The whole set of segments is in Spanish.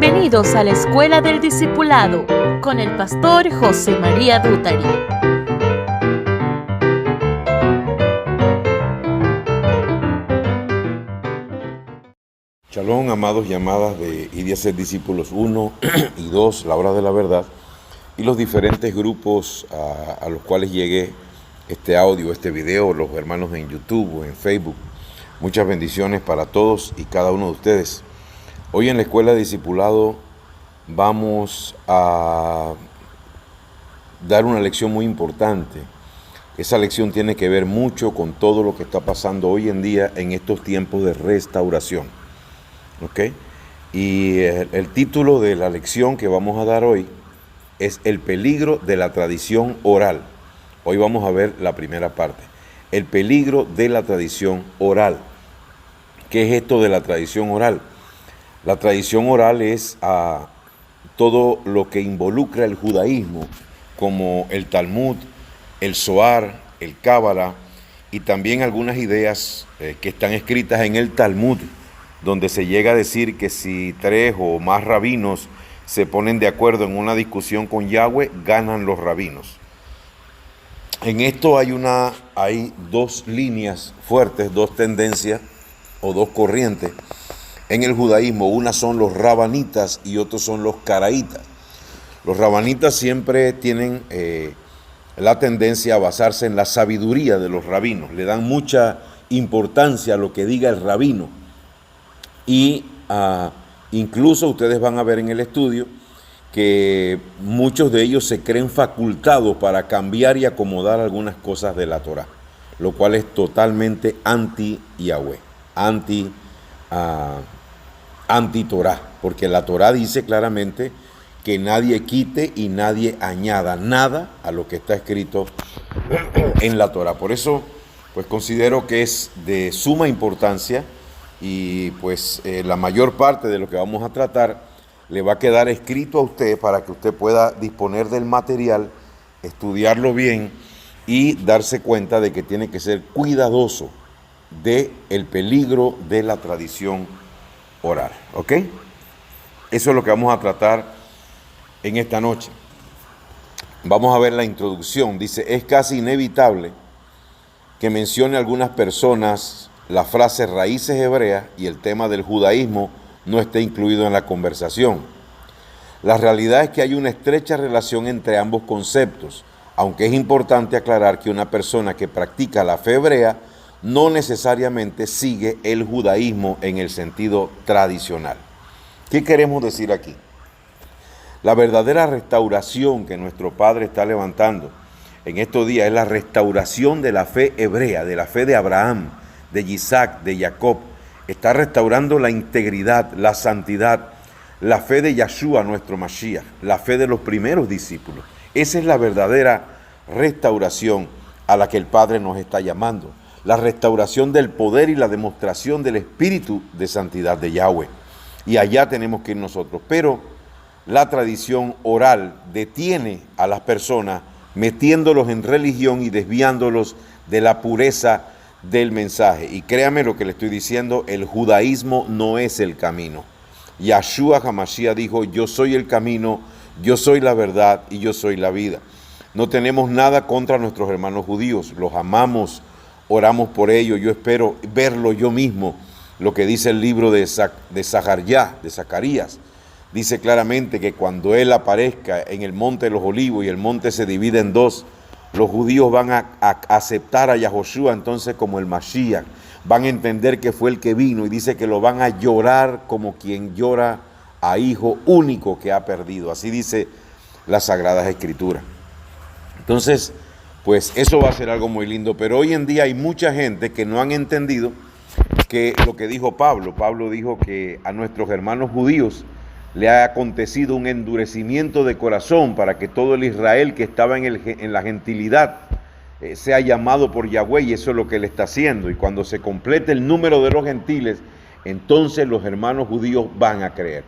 Bienvenidos a la Escuela del Discipulado con el pastor José María Dútari. Shalom, amados y amadas de Y de Hacer Discípulos 1 y 2, la hora de la verdad, y los diferentes grupos a los cuales llegue este audio, este video, los hermanos en YouTube o en Facebook. Muchas bendiciones para todos y cada uno de ustedes. Hoy en la Escuela de Discipulado vamos a dar una lección muy importante. Esa lección tiene que ver mucho con todo lo que está pasando hoy en día en estos tiempos de restauración. ¿Ok? Y el título de la lección que vamos a dar hoy es El peligro de la tradición oral. Hoy vamos a ver la primera parte. El peligro de la tradición oral. ¿Qué es esto de la tradición oral? La tradición oral es todo lo que involucra el judaísmo, como el Talmud, el Zohar, el Cábala, y también algunas ideas que están escritas en el Talmud, donde se llega a decir que si 3 o más rabinos se ponen de acuerdo en una discusión con Yahweh, ganan los rabinos. En esto hay dos líneas fuertes, dos tendencias o dos corrientes en el judaísmo. Una son los rabanitas y otros son los caraítas. Los rabanitas siempre tienen la tendencia a basarse en la sabiduría de los rabinos. Le dan mucha importancia a lo que diga el rabino. Y incluso ustedes van a ver en el estudio que muchos de ellos se creen facultados para cambiar y acomodar algunas cosas de la Torá, lo cual es totalmente anti-Yahweh, anti-Torá, porque la Torá dice claramente que nadie quite y nadie añada nada a lo que está escrito en la Torá. Por eso, pues considero que es de suma importancia y pues la mayor parte de lo que vamos a tratar le va a quedar escrito a usted para que usted pueda disponer del material, estudiarlo bien y darse cuenta de que tiene que ser cuidadoso del peligro de la tradición oral. ¿Ok? Eso es lo que vamos a tratar en esta noche. Vamos a ver la introducción. Dice, es casi inevitable que mencione algunas personas la frase raíces hebreas y el tema del judaísmo no esté incluido en la conversación. La realidad es que hay una estrecha relación entre ambos conceptos, aunque es importante aclarar que una persona que practica la fe hebrea no necesariamente sigue el judaísmo en el sentido tradicional. ¿Qué queremos decir aquí? La verdadera restauración que nuestro Padre está levantando en estos días es la restauración de la fe hebrea, de la fe de Abraham, de Isaac, de Jacob. Está restaurando la integridad, la santidad, la fe de Yahshua, nuestro Mashiach, la fe de los primeros discípulos. Esa es la verdadera restauración a la que el Padre nos está llamando. La restauración del poder y la demostración del espíritu de santidad de Yahweh. Y allá tenemos que ir nosotros. Pero la tradición oral detiene a las personas, metiéndolos en religión y desviándolos de la pureza del mensaje. Y créame lo que le estoy diciendo, el judaísmo no es el camino. Yahshua HaMashiach dijo, yo soy el camino, yo soy la verdad y yo soy la vida. No tenemos nada contra nuestros hermanos judíos, los amamos, oramos por ellos, yo espero verlo yo mismo. Lo que dice el libro de Zacarías, dice claramente que cuando él aparezca en el monte de los olivos y el monte se divide en dos, los judíos van a aceptar a Yahoshua entonces como el Mashiach, van a entender que fue el que vino y dice que lo van a llorar como quien llora a hijo único que ha perdido. Así dice las Sagradas Escrituras. Entonces, pues eso va a ser algo muy lindo, pero hoy en día hay mucha gente que no han entendido que lo que dijo Pablo. Pablo dijo que a nuestros hermanos judíos le ha acontecido un endurecimiento de corazón para que todo el Israel que estaba en la gentilidad sea llamado por Yahweh, y eso es lo que él está haciendo. Y cuando se complete el número de los gentiles, entonces los hermanos judíos van a creer.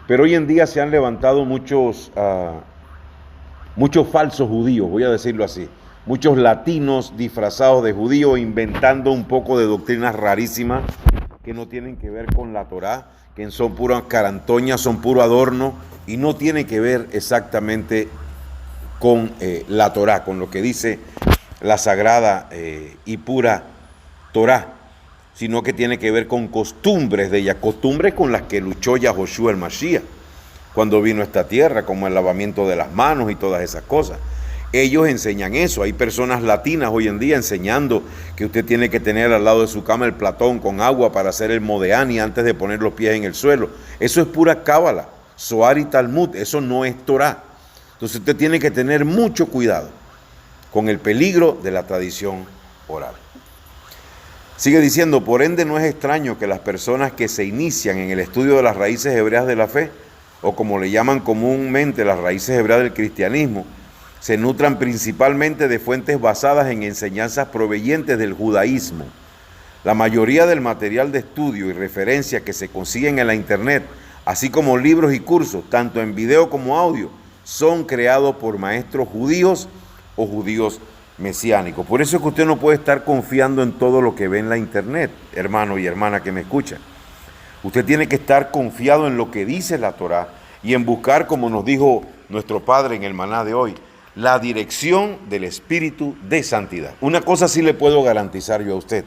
Pero hoy en día se han levantado muchos falsos judíos, voy a decirlo así. Muchos latinos disfrazados de judíos inventando un poco de doctrinas rarísimas que no tienen que ver con la Torá, que son puras carantoñas, son puro adorno y no tiene que ver exactamente con la Torá, con lo que dice la sagrada y pura Torá, sino que tiene que ver con costumbres de ella, costumbres con las que luchó Yahoshua el Mashiach cuando vino a esta tierra, como el lavamiento de las manos y todas esas cosas. Ellos enseñan eso. Hay personas latinas hoy en día enseñando que usted tiene que tener al lado de su cama el platón con agua para hacer el modeani antes de poner los pies en el suelo. Eso es pura cábala, Zohar y Talmud, eso no es Torá. Entonces usted tiene que tener mucho cuidado con el peligro de la tradición oral. Sigue diciendo, por ende no es extraño que las personas que se inician en el estudio de las raíces hebreas de la fe, o como le llaman comúnmente las raíces hebreas del cristianismo, se nutran principalmente de fuentes basadas en enseñanzas provenientes del judaísmo. La mayoría del material de estudio y referencia que se consiguen en la internet, así como libros y cursos, tanto en video como audio, son creados por maestros judíos o judíos mesiánicos. Por eso es que usted no puede estar confiando en todo lo que ve en la internet, hermano y hermana que me escuchan. Usted tiene que estar confiado en lo que dice la Torá y en buscar, como nos dijo nuestro Padre en el maná de hoy, la dirección del Espíritu de Santidad. Una cosa sí le puedo garantizar yo a usted.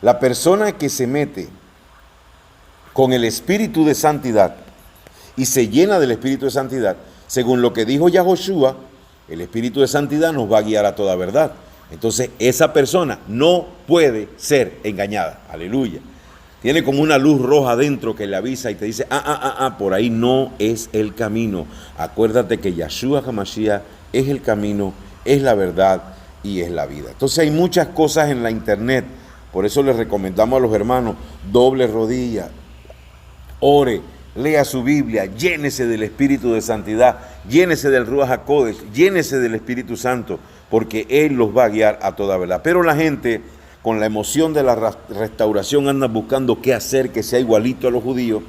La persona que se mete con el Espíritu de Santidad y se llena del Espíritu de Santidad, según lo que dijo Yahoshua, el Espíritu de Santidad nos va a guiar a toda verdad. Entonces esa persona no puede ser engañada. Aleluya. Tiene como una luz roja adentro que le avisa y te dice, por ahí no es el camino. Acuérdate que Yahshua HaMashiach es el camino, es la verdad y es la vida. Entonces hay muchas cosas en la internet, por eso les recomendamos a los hermanos, doble rodilla, ore, lea su Biblia, llénese del Espíritu de Santidad, llénese del Ruach HaKodesh, llénese del Espíritu Santo, porque Él los va a guiar a toda verdad. Pero la gente, con la emoción de la restauración, anda buscando qué hacer que sea igualito a los judíos.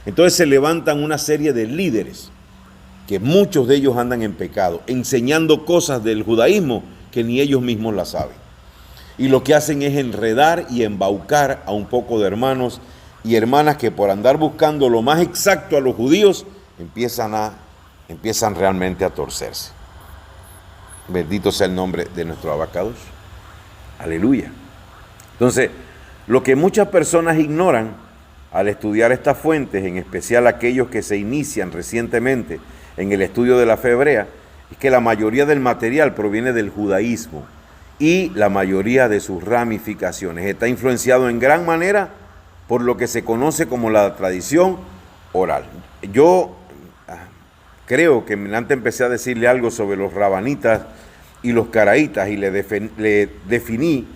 Entonces se levantan una serie de líderes, que muchos de ellos andan en pecado, enseñando cosas del judaísmo que ni ellos mismos las saben. Y lo que hacen es enredar y embaucar a un poco de hermanos y hermanas que por andar buscando lo más exacto a los judíos, empiezan realmente a torcerse. Bendito sea el nombre de nuestro Abacados. Aleluya. Entonces, lo que muchas personas ignoran al estudiar estas fuentes, en especial aquellos que se inician recientemente en el estudio de la fe hebrea, es que la mayoría del material proviene del judaísmo y la mayoría de sus ramificaciones está influenciado en gran manera por lo que se conoce como la tradición oral. Yo creo que antes empecé a decirle algo sobre los rabanitas y los caraítas y le definí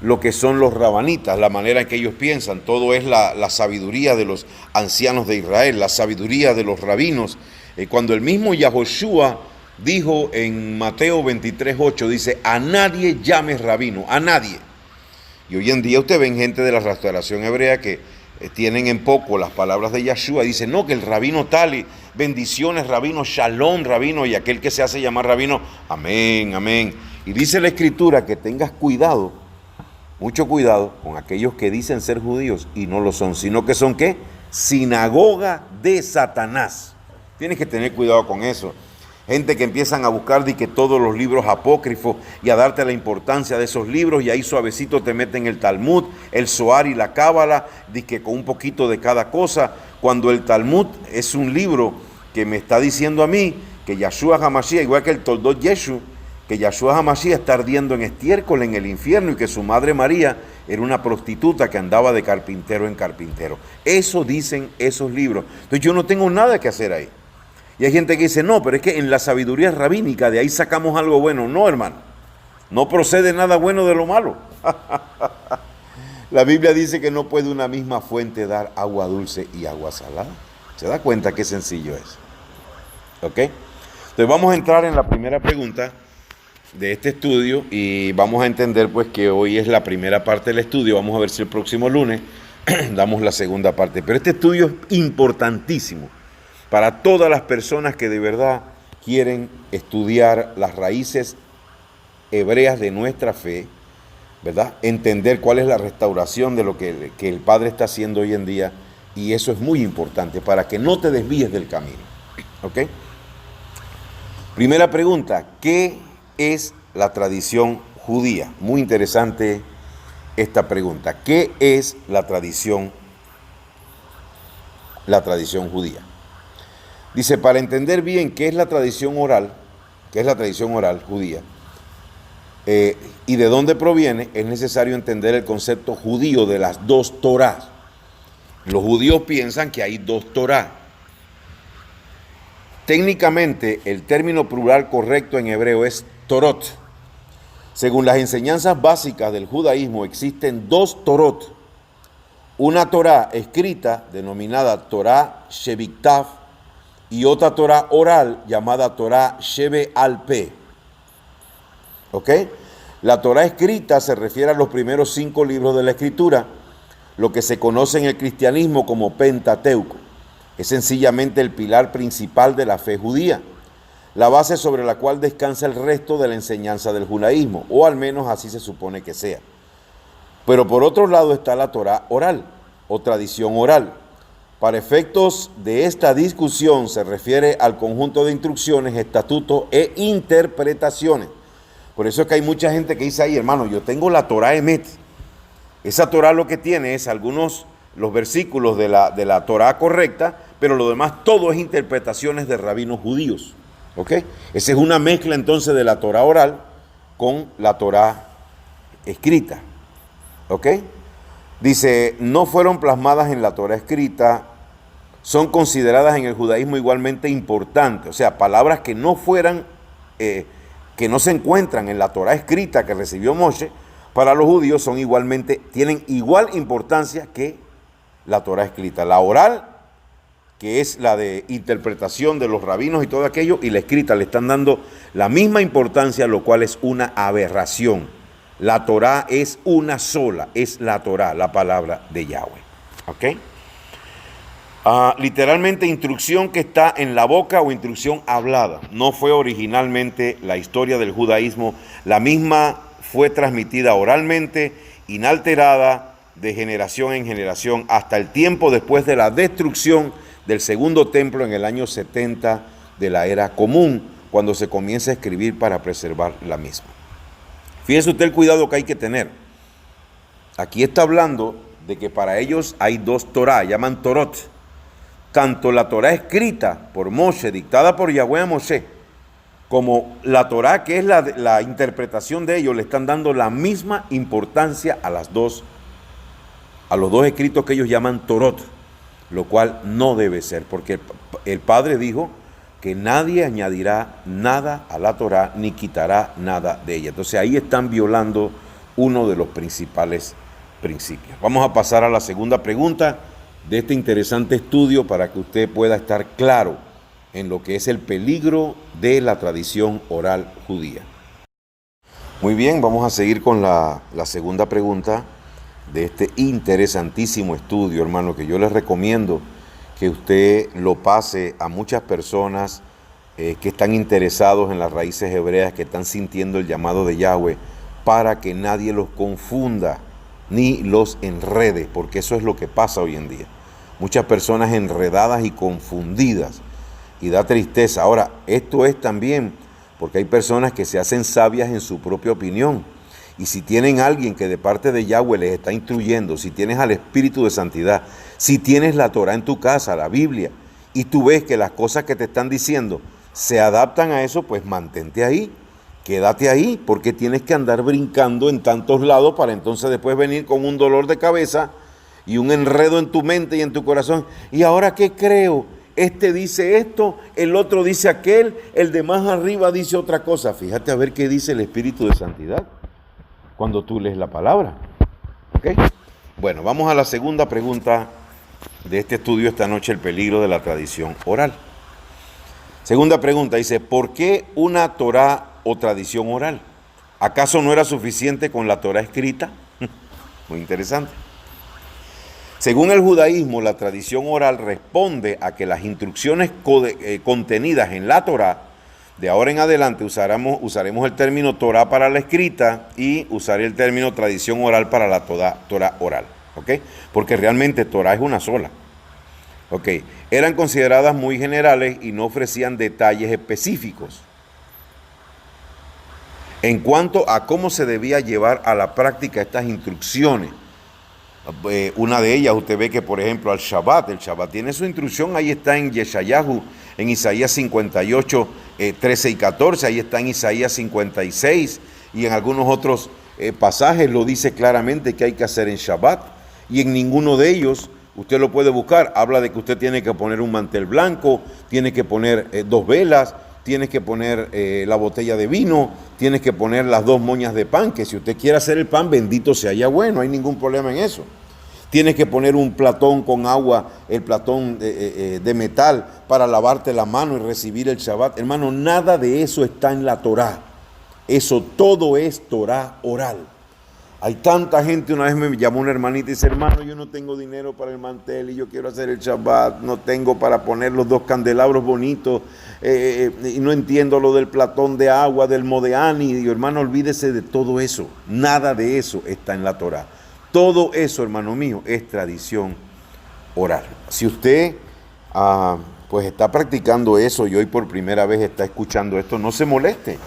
lo que son los rabanitas, la manera en que ellos piensan. Todo es la sabiduría de los ancianos de Israel, la sabiduría de los rabinos. Cuando el mismo Yahoshua dijo en Mateo 23:8, dice, a nadie llames rabino, a nadie. Y hoy en día usted ven gente de la restauración hebrea que tienen en poco las palabras de Yahshua, dice, no, que el rabino tal, y bendiciones, rabino, shalom, rabino, y aquel que se hace llamar rabino, amén, amén. Y dice la Escritura que tengas cuidado, mucho cuidado con aquellos que dicen ser judíos y no lo son, sino que son, ¿qué? Sinagoga de Satanás. Tienes que tener cuidado con eso. Gente que empiezan a buscar de que todos los libros apócrifos y a darte la importancia de esos libros y ahí suavecito te meten el Talmud, el Zohar y la Cábala, de que con un poquito de cada cosa, cuando el Talmud es un libro que me está diciendo a mí que Yahshua HaMashiach, igual que el Toldot Yeshu, que Yahshua HaMashiach está ardiendo en estiércol en el infierno y que su madre María era una prostituta que andaba de carpintero en carpintero. Eso dicen esos libros. Entonces yo no tengo nada que hacer ahí. Y hay gente que dice, no, pero es que en la sabiduría rabínica de ahí sacamos algo bueno. No, hermano, no procede nada bueno de lo malo. La Biblia dice que no puede una misma fuente dar agua dulce y agua salada. ¿Se da cuenta qué sencillo es? ¿Ok? Entonces vamos a entrar en la primera pregunta de este estudio y vamos a entender pues que hoy es la primera parte del estudio. Vamos a ver si el próximo lunes damos la segunda parte. Pero este estudio es importantísimo para todas las personas que de verdad quieren estudiar las raíces hebreas de nuestra fe, ¿verdad? Entender cuál es la restauración de lo que el Padre está haciendo hoy en día Y eso es muy importante para que no te desvíes del camino. ¿Ok? Primera pregunta, ¿qué es la tradición judía? Muy interesante esta pregunta. ¿Qué es la tradición judía? Dice, para entender bien qué es la tradición oral judía, y de dónde proviene, es necesario entender el concepto judío de las dos Torás. Los judíos piensan que hay dos Torá. Técnicamente, el término plural correcto en hebreo es Torot. Según las enseñanzas básicas del judaísmo, existen dos Torot. Una Torá escrita, denominada Torá Shebiktav, y otra Torá oral, llamada Torá Shebe al Peh. ¿Ok? La Torá escrita se refiere a los primeros 5 libros de la Escritura, lo que se conoce en el cristianismo como Pentateuco. Es sencillamente el pilar principal de la fe judía, la base sobre la cual descansa el resto de la enseñanza del judaísmo, o al menos así se supone que sea. Pero por otro lado está la Torá oral, o tradición oral. Para efectos de esta discusión se refiere al conjunto de instrucciones, estatutos e interpretaciones. Por eso es que hay mucha gente que dice ahí, hermano, yo tengo la Torá Emet. Esa Torá lo que tiene es los versículos de la Torá correcta, pero lo demás todo es interpretaciones de rabinos judíos. ¿Ok? Esa es una mezcla entonces de la Torá oral con la Torá escrita. ¿Ok? Dice, no fueron plasmadas en la Torá escrita, son consideradas en el judaísmo igualmente importantes. O sea, palabras que no se encuentran en la Torá escrita que recibió Moshe, para los judíos tienen igual importancia que la Torá escrita. La oral, que es la de interpretación de los rabinos y todo aquello, y la escrita le están dando la misma importancia, lo cual es una aberración. La Torá es una sola, es la Torá, la palabra de Yahweh. ¿Ok? Literalmente instrucción que está en la boca o instrucción hablada. No fue originalmente la historia del judaísmo. La misma fue transmitida oralmente, inalterada, de generación en generación, hasta el tiempo después de la destrucción del segundo templo en el año 70 de la era común, cuando se comienza a escribir para preservar la misma. Fíjese usted el cuidado que hay que tener. Aquí está hablando de que para ellos hay dos Torá, llaman Torot. Tanto la Torá escrita por Moshe, dictada por Yahweh a Moshe, como la Torá, que es la interpretación de ellos, le están dando la misma importancia a los dos escritos que ellos llaman Torot, lo cual no debe ser, porque el Padre dijo que nadie añadirá nada a la Torá ni quitará nada de ella. Entonces ahí están violando uno de los principales principios. Vamos a pasar a la segunda pregunta de este interesante estudio para que usted pueda estar claro en lo que es el peligro de la tradición oral judía. Muy bien, vamos a seguir con la segunda pregunta de este interesantísimo estudio, hermano, que yo les recomiendo que usted lo pase a muchas personas que están interesados en las raíces hebreas, que están sintiendo el llamado de Yahweh, para que nadie los confunda ni los enrede, porque eso es lo que pasa hoy en día. Muchas personas enredadas y confundidas, y da tristeza. Ahora, esto es también porque hay personas que se hacen sabias en su propia opinión, y si tienen alguien que de parte de Yahweh les está instruyendo, si tienes al Espíritu de Santidad, si tienes la Torah en tu casa, la Biblia, y tú ves que las cosas que te están diciendo se adaptan a eso, pues mantente ahí, quédate ahí, porque tienes que andar brincando en tantos lados para entonces después venir con un dolor de cabeza y un enredo en tu mente y en tu corazón. ¿Y ahora qué creo? Este dice esto, el otro dice aquel, el de más arriba dice otra cosa. Fíjate a ver qué dice el Espíritu de Santidad cuando tú lees la palabra. ¿Ok? Bueno, vamos a la segunda pregunta de este estudio esta noche, el peligro de la tradición oral. Segunda pregunta, dice, ¿por qué una Torá o tradición oral? ¿Acaso no era suficiente con la Torá escrita? Muy interesante. Según el judaísmo, la tradición oral responde a que las instrucciones contenidas en la Torá, de ahora en adelante usaremos el término Torá para la escrita y usaré el término tradición oral para la Torá oral, ¿ok? Porque realmente Torá es una sola. Ok, eran consideradas muy generales y no ofrecían detalles específicos en cuanto a cómo se debía llevar a la práctica estas instrucciones. Una de ellas, usted ve que, por ejemplo, el Shabbat tiene su instrucción, ahí está en Yeshayahu, en Isaías 58, 13 y 14, ahí está en Isaías 56, y en algunos otros pasajes lo dice claramente que hay que hacer en Shabbat, y en ninguno de ellos, usted lo puede buscar, habla de que usted tiene que poner un mantel blanco, tiene que poner 2 velas, tienes que poner la botella de vino, tienes que poner las 2 moñas de pan, que si usted quiere hacer el pan, bendito sea Yahweh, no hay ningún problema en eso. Tienes que poner un platón con agua, el platón de metal, para lavarte la mano y recibir el Shabbat. Hermano, nada de eso está en la Torá. Eso todo es Torá oral. Hay tanta gente, una vez me llamó una hermanita y dice, hermano, yo no tengo dinero para el mantel y yo quiero hacer el Shabbat, no tengo para poner los 2 candelabros bonitos, y no entiendo lo del platón de agua, del modeani. Y digo, hermano, olvídese de todo eso, nada de eso está en la Torá. Todo eso, hermano mío, es tradición oral. Si usted pues está practicando eso y hoy por primera vez está escuchando esto, no se moleste.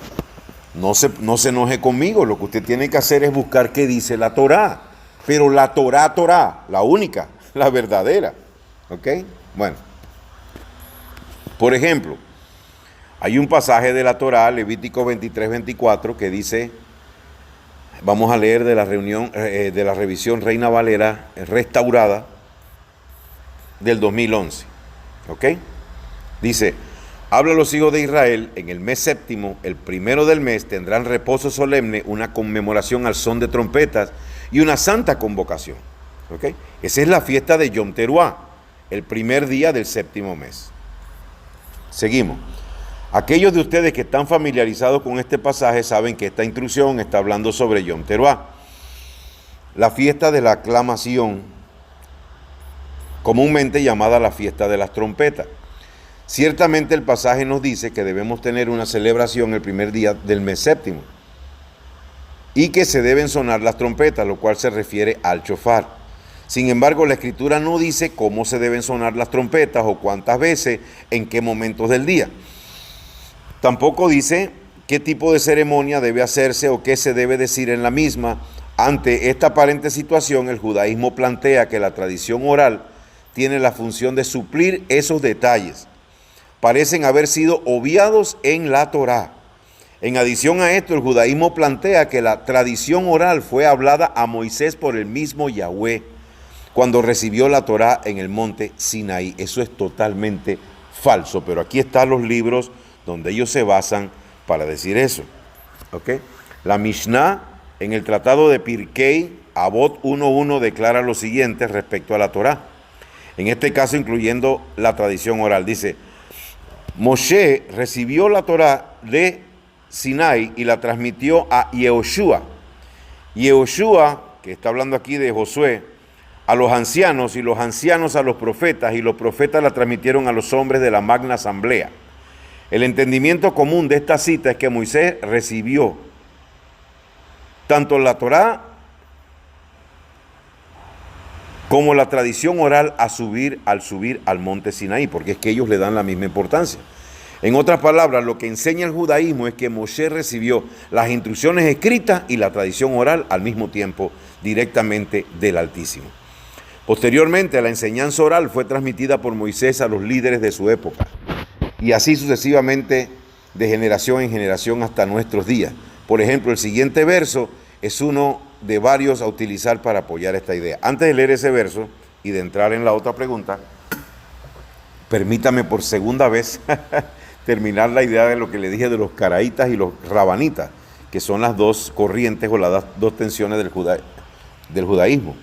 No se enoje conmigo, lo que usted tiene que hacer es buscar qué dice la Torá, pero la Torá, la única, la verdadera, ¿ok? Bueno, por ejemplo, hay un pasaje de la Torá, Levítico 23-24, que dice, vamos a leer de la revisión Reina Valera restaurada del 2011, ¿ok? Dice, habla a los hijos de Israel, en el mes séptimo, el primero del mes, tendrán reposo solemne, una conmemoración al son de trompetas y una santa convocación. ¿Okay? Esa es la fiesta de Yom Teruah, el primer día del séptimo mes. Seguimos. Aquellos de ustedes que están familiarizados con este pasaje saben que esta instrucción está hablando sobre Yom Teruah, la fiesta de la aclamación, comúnmente llamada la fiesta de las trompetas. Ciertamente el pasaje nos dice que debemos tener una celebración el primer día del mes séptimo y que se deben sonar las trompetas, lo cual se refiere al shofar. Sin embargo, la Escritura no dice cómo se deben sonar las trompetas o cuántas veces, en qué momentos del día. Tampoco dice qué tipo de ceremonia debe hacerse o qué se debe decir en la misma. Ante esta aparente situación, el judaísmo plantea que la tradición oral tiene la función de suplir esos detalles. Parecen haber sido obviados en la Torá. En adición a esto, el judaísmo plantea que la tradición oral fue hablada a Moisés por el mismo Yahweh cuando recibió la Torá en el monte Sinaí. Eso es totalmente falso, pero aquí están los libros donde ellos se basan para decir eso. ¿Okay? La Mishnah en el tratado de Pirkei, Avot 1.1, declara lo siguiente respecto a la Torá. En este caso, incluyendo la tradición oral, dice: Moshe recibió la Torá de Sinai y la transmitió a Yehoshua. Yehoshua, que está hablando aquí de Josué, a los ancianos, y los ancianos a los profetas, y los profetas la transmitieron a los hombres de la magna asamblea. El entendimiento común de esta cita es que Moisés recibió tanto la Torá como la tradición oral al subir al monte Sinaí, porque es que ellos le dan la misma importancia. En otras palabras, lo que enseña el judaísmo es que Moshe recibió las instrucciones escritas y la tradición oral al mismo tiempo directamente del Altísimo. Posteriormente, la enseñanza oral fue transmitida por Moisés a los líderes de su época, y así sucesivamente de generación en generación hasta nuestros días. Por ejemplo, el siguiente verso es uno de varios a utilizar para apoyar esta idea. Antes de leer ese verso y de entrar en la otra pregunta, permítame por segunda vez terminar la idea de lo que le dije de los caraítas y los rabanitas, que son las dos corrientes o las dos tensiones del judaísmo.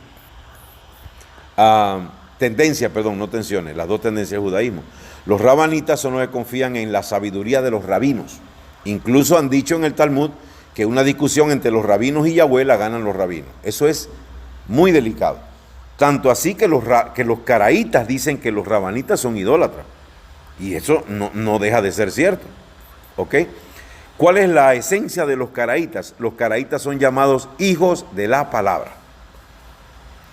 No tensiones, las dos tendencias del judaísmo. Los rabanitas son los que confían en la sabiduría de los rabinos. Incluso han dicho en el Talmud que una discusión entre los rabinos y Yahweh la ganan los rabinos. Eso es muy delicado. Tanto así que los caraítas dicen que los rabanitas son idólatras. Y eso no deja de ser cierto. ¿Ok? ¿Cuál es la esencia de los caraítas? Los caraítas son llamados hijos de la palabra.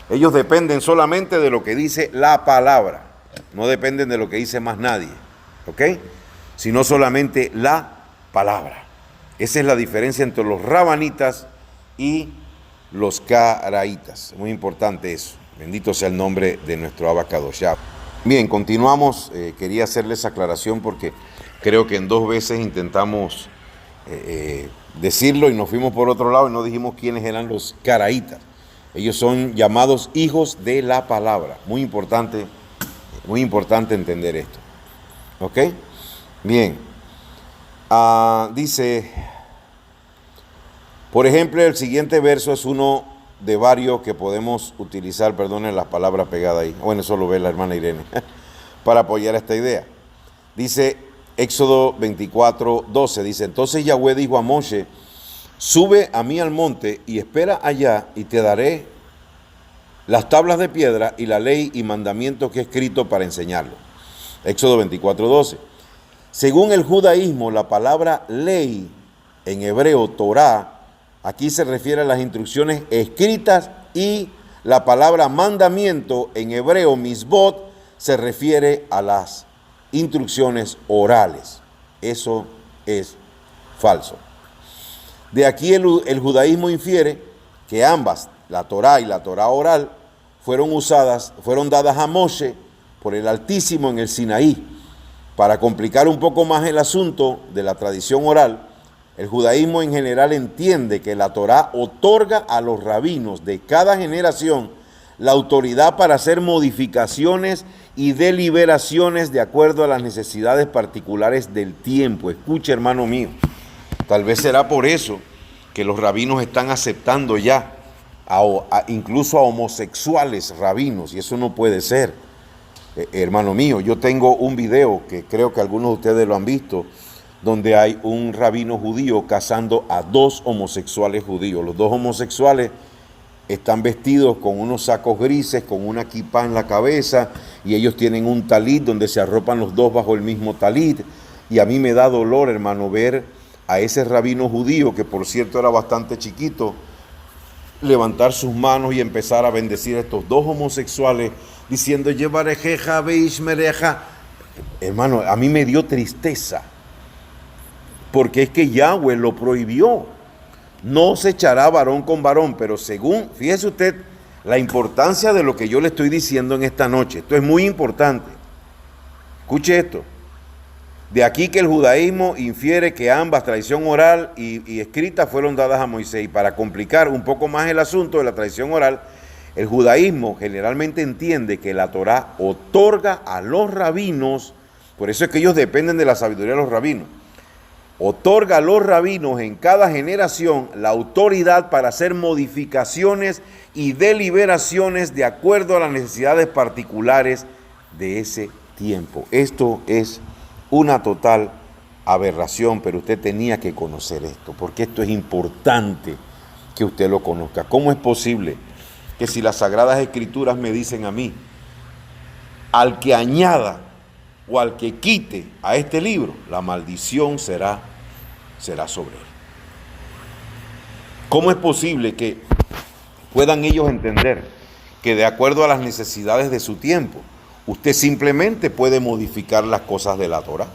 Ellos dependen solamente de lo que dice la palabra. no dependen de lo que dice más nadie, ¿ok? Sino solamente la palabra. Esa es la diferencia entre los rabanitas y los caraitas. Muy importante eso. Bendito sea el nombre de nuestro Abacadosh. Bien, continuamos. Quería hacerles aclaración porque creo que en 2 veces intentamos decirlo y nos fuimos por otro lado y no dijimos quiénes eran los caraitas. Ellos son llamados hijos de la palabra. Muy importante entender esto. ¿Ok? Bien. Dice, por ejemplo, el siguiente verso es uno de varios que podemos utilizar, perdonen las palabras pegadas ahí. Bueno, eso lo ve la hermana Irene, para apoyar esta idea. Dice Éxodo 24:12, dice, entonces Yahweh dijo a Moshe, sube a mí al monte y espera allá y te daré las tablas de piedra y la ley y mandamiento que he escrito para enseñarlo. Éxodo 24:12. Según el judaísmo, la palabra ley, en hebreo Torah, aquí se refiere a las instrucciones escritas, y la palabra mandamiento, en hebreo misbot, se refiere a las instrucciones orales. Eso es falso. De aquí el judaísmo infiere que ambas, la Torá y la Torá oral, fueron dadas a Moshe por el Altísimo en el Sinaí. Para complicar un poco más el asunto de la tradición oral, el judaísmo en general entiende que la Torá otorga a los rabinos de cada generación la autoridad para hacer modificaciones y deliberaciones de acuerdo a las necesidades particulares del tiempo. Escuche, hermano mío, tal vez será por eso que los rabinos están aceptando ya incluso a homosexuales rabinos, y eso no puede ser. Hermano mío, yo tengo un video que creo que algunos de ustedes lo han visto, donde hay un rabino judío casando a 2 homosexuales judíos. Los 2 homosexuales están vestidos con unos sacos grises, con una kipá en la cabeza, y ellos tienen un talit donde se arropan los 2 bajo el mismo talit. Y a mí me da dolor, hermano, ver a ese rabino judío, que por cierto era bastante chiquito, levantar sus manos y empezar a bendecir a estos 2 homosexuales, diciendo, Yevarejeja, Beishmereja. Hermano, a mí me dio tristeza, porque es que Yahweh lo prohibió. No se echará varón con varón, pero según, fíjese usted, la importancia de lo que yo le estoy diciendo en esta noche. Esto es muy importante. Escuche esto. De aquí que el judaísmo infiere que ambas, tradición oral y escrita, fueron dadas a Moisés. Y para complicar un poco más el asunto de la tradición oral, el judaísmo generalmente entiende que la Torá otorga a los rabinos, por eso es que ellos dependen de la sabiduría de los rabinos, otorga a los rabinos en cada generación la autoridad para hacer modificaciones y deliberaciones de acuerdo a las necesidades particulares de ese tiempo. Esto es una total aberración, pero usted tenía que conocer esto, porque esto es importante que usted lo conozca. ¿Cómo es posible que si las Sagradas Escrituras me dicen a mí, al que añada o al que quite a este libro, la maldición será sobre él? ¿Cómo es posible que puedan ellos entender que de acuerdo a las necesidades de su tiempo, usted simplemente puede modificar las cosas de la Torah?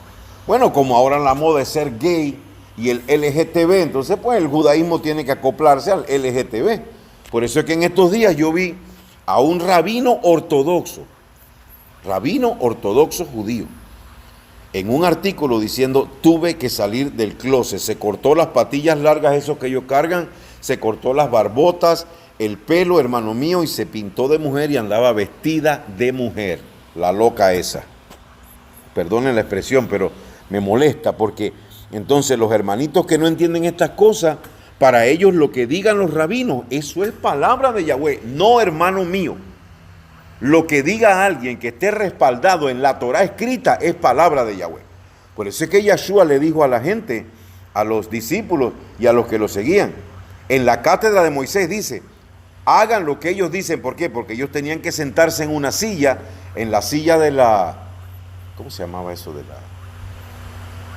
Bueno, como ahora la moda es ser gay y el LGTB, entonces pues el judaísmo tiene que acoplarse al LGTB. Por eso es que en estos días yo vi a un rabino ortodoxo judío, en un artículo diciendo, tuve que salir del closet, se cortó las patillas largas, esos que ellos cargan, se cortó las barbotas, el pelo, hermano mío, y se pintó de mujer y andaba vestida de mujer, la loca esa. Perdonen la expresión, pero me molesta, porque entonces los hermanitos que no entienden estas cosas, para ellos lo que digan los rabinos, eso es palabra de Yahweh. No, hermano mío, lo que diga alguien que esté respaldado en la Torah escrita es palabra de Yahweh. Por eso es que Yahshua le dijo a la gente, a los discípulos y a los que lo seguían, en la cátedra de Moisés dice, hagan lo que ellos dicen. ¿Por qué? Porque ellos tenían que sentarse en una silla, en la silla de la, ¿cómo se llamaba eso?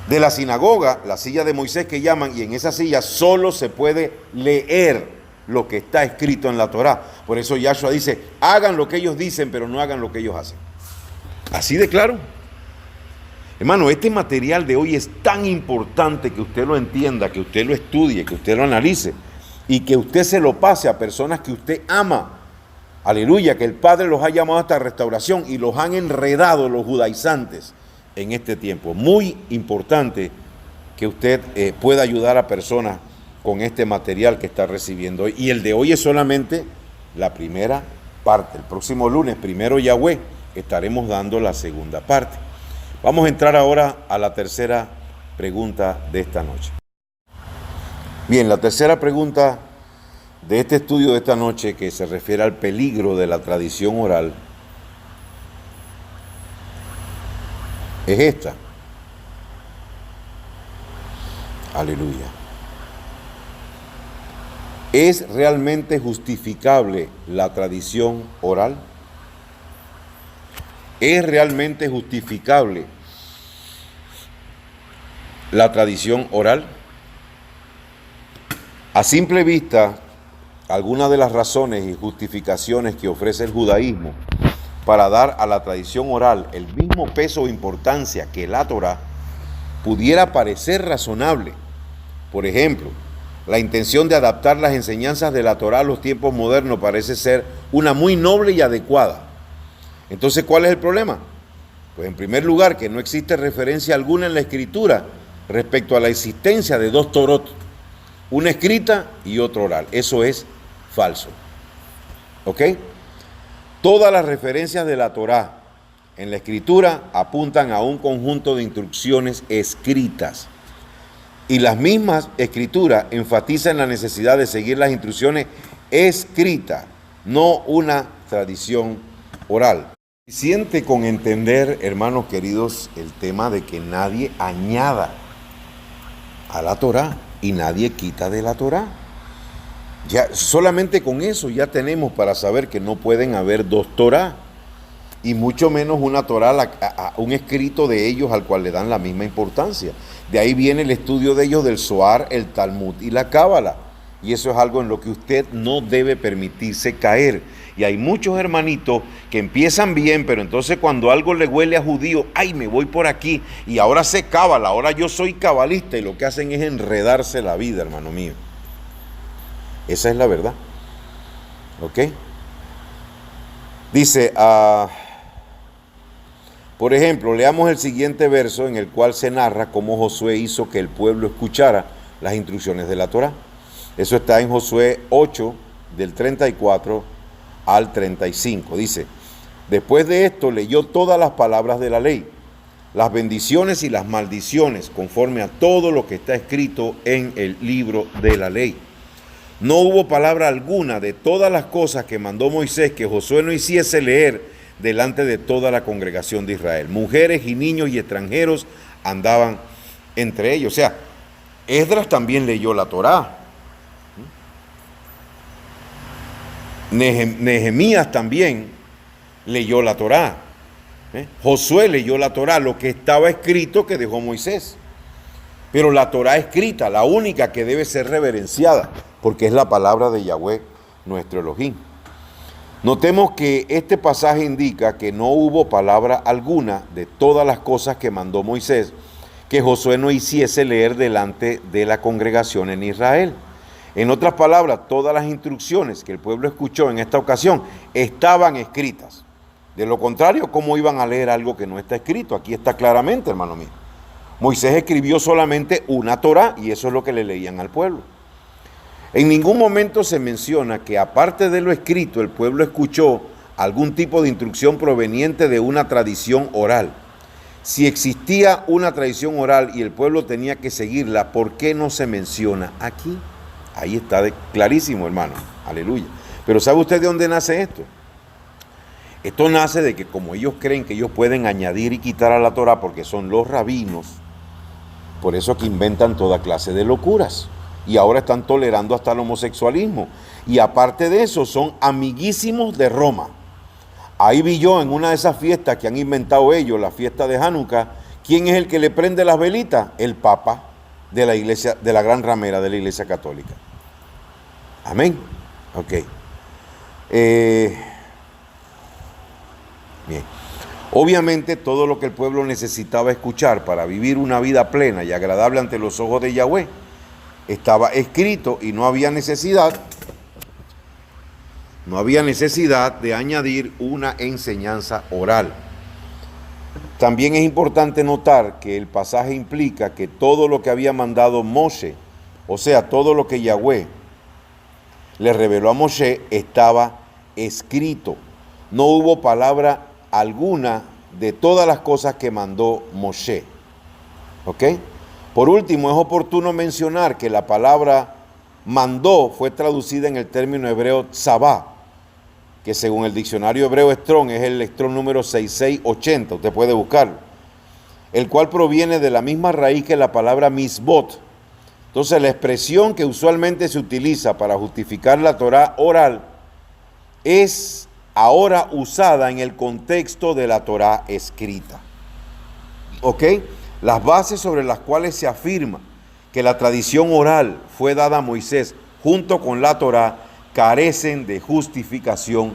De la sinagoga, la silla de Moisés que llaman, y en esa silla solo se puede leer lo que está escrito en la Torá. Por eso Yahshua dice, hagan lo que ellos dicen, pero no hagan lo que ellos hacen. Así de claro. Hermano, este material de hoy es tan importante que usted lo entienda, que usted lo estudie, que usted lo analice y que usted se lo pase a personas que usted ama. Aleluya, que el Padre los ha llamado a esta restauración y los han enredado los judaizantes en este tiempo. Muy importante que usted pueda ayudar a personas con este material que está recibiendo hoy. Y el de hoy es solamente la primera parte. El próximo lunes, primero Yahweh, estaremos dando la segunda parte. Vamos a entrar ahora a la tercera pregunta de esta noche. Bien, la tercera pregunta de este estudio de esta noche, que se refiere al peligro de la tradición oral, es esta. Aleluya. ¿Es realmente justificable la tradición oral? ¿Es realmente justificable la tradición oral? A simple vista, algunas de las razones y justificaciones que ofrece el judaísmo para dar a la tradición oral el mismo peso o importancia que la Torá pudiera parecer razonable. Por ejemplo, la intención de adaptar las enseñanzas de la Torá a los tiempos modernos parece ser una muy noble y adecuada. Entonces, ¿cuál es el problema? Pues en primer lugar, que no existe referencia alguna en la Escritura respecto a la existencia de dos Torot, una escrita y otra oral. Eso es falso. ¿Ok? Todas las referencias de la Torá en la Escritura apuntan a un conjunto de instrucciones escritas. Y las mismas Escrituras enfatizan la necesidad de seguir las instrucciones escritas, no una tradición oral. Suficiente con entender, hermanos queridos, el tema de que nadie añada a la Torá y nadie quita de la Torá. Ya, solamente con eso ya tenemos para saber que no pueden haber dos Torá, y mucho menos una Torá, un escrito de ellos al cual le dan la misma importancia. De ahí viene el estudio de ellos del Zohar, el Talmud y la Cábala. Y eso es algo en lo que usted no debe permitirse caer. Y hay muchos hermanitos que empiezan bien, pero entonces cuando algo le huele a judío, ¡ay, me voy por aquí! Y ahora sé Cábala, ahora yo soy cabalista, y lo que hacen es enredarse la vida, hermano mío. Esa es la verdad. ¿Ok? Dice, por ejemplo, leamos el siguiente verso en el cual se narra cómo Josué hizo que el pueblo escuchara las instrucciones de la Torá. Eso está en Josué 8, del 34 al 35. Dice, después de esto leyó todas las palabras de la ley, las bendiciones y las maldiciones, conforme a todo lo que está escrito en el libro de la ley. No hubo palabra alguna de todas las cosas que mandó Moisés que Josué no hiciese leer delante de toda la congregación de Israel. Mujeres y niños y extranjeros andaban entre ellos. O sea, Esdras también leyó la Torá. Nehemías también leyó la Torá. Josué leyó la Torá, lo que estaba escrito que dejó Moisés. Pero la Torá escrita, la única que debe ser reverenciada, porque es la palabra de Yahweh, nuestro Elohim. Notemos que este pasaje indica que no hubo palabra alguna de todas las cosas que mandó Moisés que Josué no hiciese leer delante de la congregación en Israel. En otras palabras, todas las instrucciones que el pueblo escuchó en esta ocasión estaban escritas. De lo contrario, ¿cómo iban a leer algo que no está escrito? Aquí está claramente, hermano mío. Moisés escribió solamente una Torá y eso es lo que le leían al pueblo. En ningún momento se menciona que aparte de lo escrito, el pueblo escuchó algún tipo de instrucción proveniente de una tradición oral. Si existía una tradición oral y el pueblo tenía que seguirla, ¿por qué no se menciona aquí? Ahí está clarísimo, hermano. Aleluya. Pero ¿sabe usted de dónde nace esto? Esto nace de que como ellos creen que ellos pueden añadir y quitar a la Torá porque son los rabinos, por eso que inventan toda clase de locuras. Y ahora están tolerando hasta el homosexualismo. Y aparte de eso, son amiguísimos de Roma. Ahí vi yo en una de esas fiestas que han inventado ellos, la fiesta de Hanukkah, ¿quién es el que le prende las velitas? El Papa de la iglesia, de la gran ramera de la Iglesia Católica. Amén. Ok. Bien. Obviamente todo lo que el pueblo necesitaba escuchar para vivir una vida plena y agradable ante los ojos de Yahweh estaba escrito y no había necesidad de añadir una enseñanza oral. También es importante notar que el pasaje implica que todo lo que había mandado Moshe, o sea, todo lo que Yahweh le reveló a Moshe, estaba escrito. No hubo palabra alguna de todas las cosas que mandó Moshe. ¿Ok? Por último, es oportuno mencionar que la palabra mandó fue traducida en el término hebreo tzavá, que según el diccionario hebreo Strong es el Strong número 6680, usted puede buscarlo, el cual proviene de la misma raíz que la palabra misbot. Entonces la expresión que usualmente se utiliza para justificar la Torá oral es ahora usada en el contexto de la Torá escrita. ¿Ok? Las bases sobre las cuales se afirma que la tradición oral fue dada a Moisés junto con la Torá carecen de justificación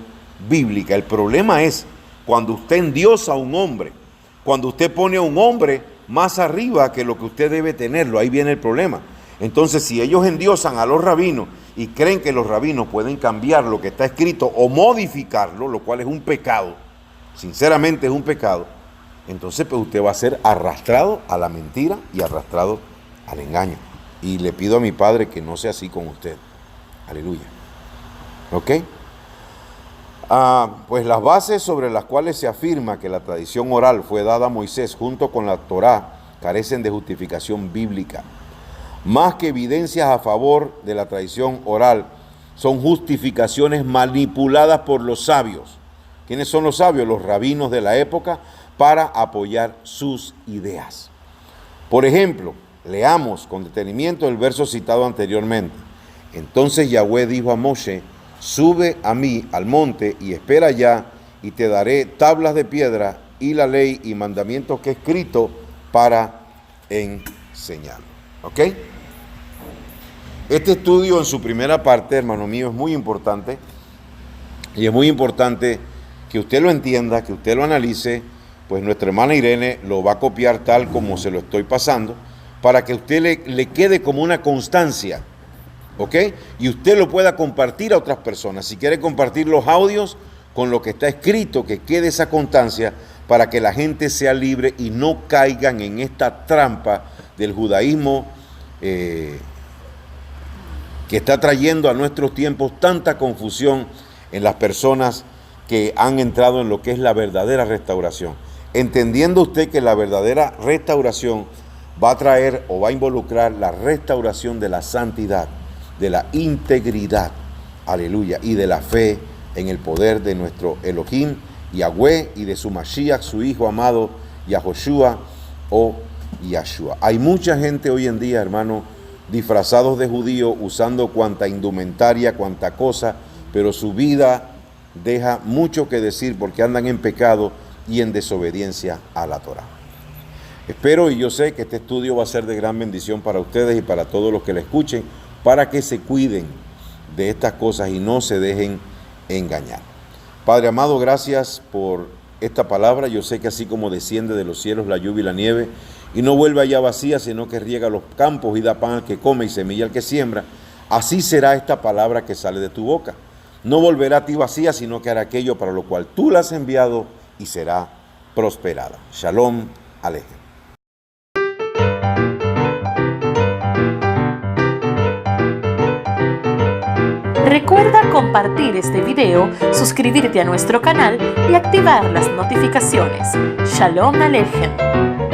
bíblica. El problema es cuando usted endiosa a un hombre, cuando usted pone a un hombre más arriba que lo que usted debe tenerlo, ahí viene el problema. Entonces, si ellos endiosan a los rabinos y creen que los rabinos pueden cambiar lo que está escrito o modificarlo, lo cual es un pecado, sinceramente es un pecado, entonces pues usted va a ser arrastrado a la mentira y arrastrado al engaño. Y le pido a mi Padre que no sea así con usted. Aleluya. ¿Ok? Pues las bases sobre las cuales se afirma que la tradición oral fue dada a Moisés junto con la Torá carecen de justificación bíblica. Más que evidencias a favor de la tradición oral, son justificaciones manipuladas por los sabios. ¿Quiénes son los sabios? Los rabinos de la época, para apoyar sus ideas. Por ejemplo, leamos con detenimiento el verso citado anteriormente. Entonces Yahweh dijo a Moshe: sube a mí al monte y espera allá, y te daré tablas de piedra y la ley y mandamientos que he escrito para enseñar. ¿Ok? Este estudio en su primera parte, hermano mío, es muy importante. Y es muy importante que usted lo entienda, que usted lo analice. Pues nuestra hermana Irene lo va a copiar tal como se lo estoy pasando, para que usted le quede como una constancia. ¿Ok? Y usted lo pueda compartir a otras personas. Si quiere compartir los audios con lo que está escrito, que quede esa constancia para que la gente sea libre y no caigan en esta trampa del judaísmo que está trayendo a nuestros tiempos tanta confusión en las personas que han entrado en lo que es la verdadera restauración. Entendiendo usted que la verdadera restauración va a traer o va a involucrar la restauración de la santidad, de la integridad, aleluya, y de la fe en el poder de nuestro Elohim, Yahweh, y de su Mashiach, su Hijo amado, Yahoshua o Yahshua. Hay mucha gente hoy en día, hermano, disfrazados de judío, usando cuanta indumentaria, cuanta cosa, pero su vida deja mucho que decir porque andan en pecado y en desobediencia a la Torá. Espero y yo sé que este estudio va a ser de gran bendición para ustedes y para todos los que le escuchen, para que se cuiden de estas cosas y no se dejen engañar. Padre amado, gracias por esta palabra. Yo sé que así como desciende de los cielos la lluvia y la nieve, y no vuelve allá vacía, sino que riega los campos y da pan al que come y semilla al que siembra, así será esta palabra que sale de tu boca. No volverá a ti vacía, sino que hará aquello para lo cual tú la has enviado y será prosperada. Shalom Alejem. Recuerda compartir este video, suscribirte a nuestro canal y activar las notificaciones. Shalom Alejem.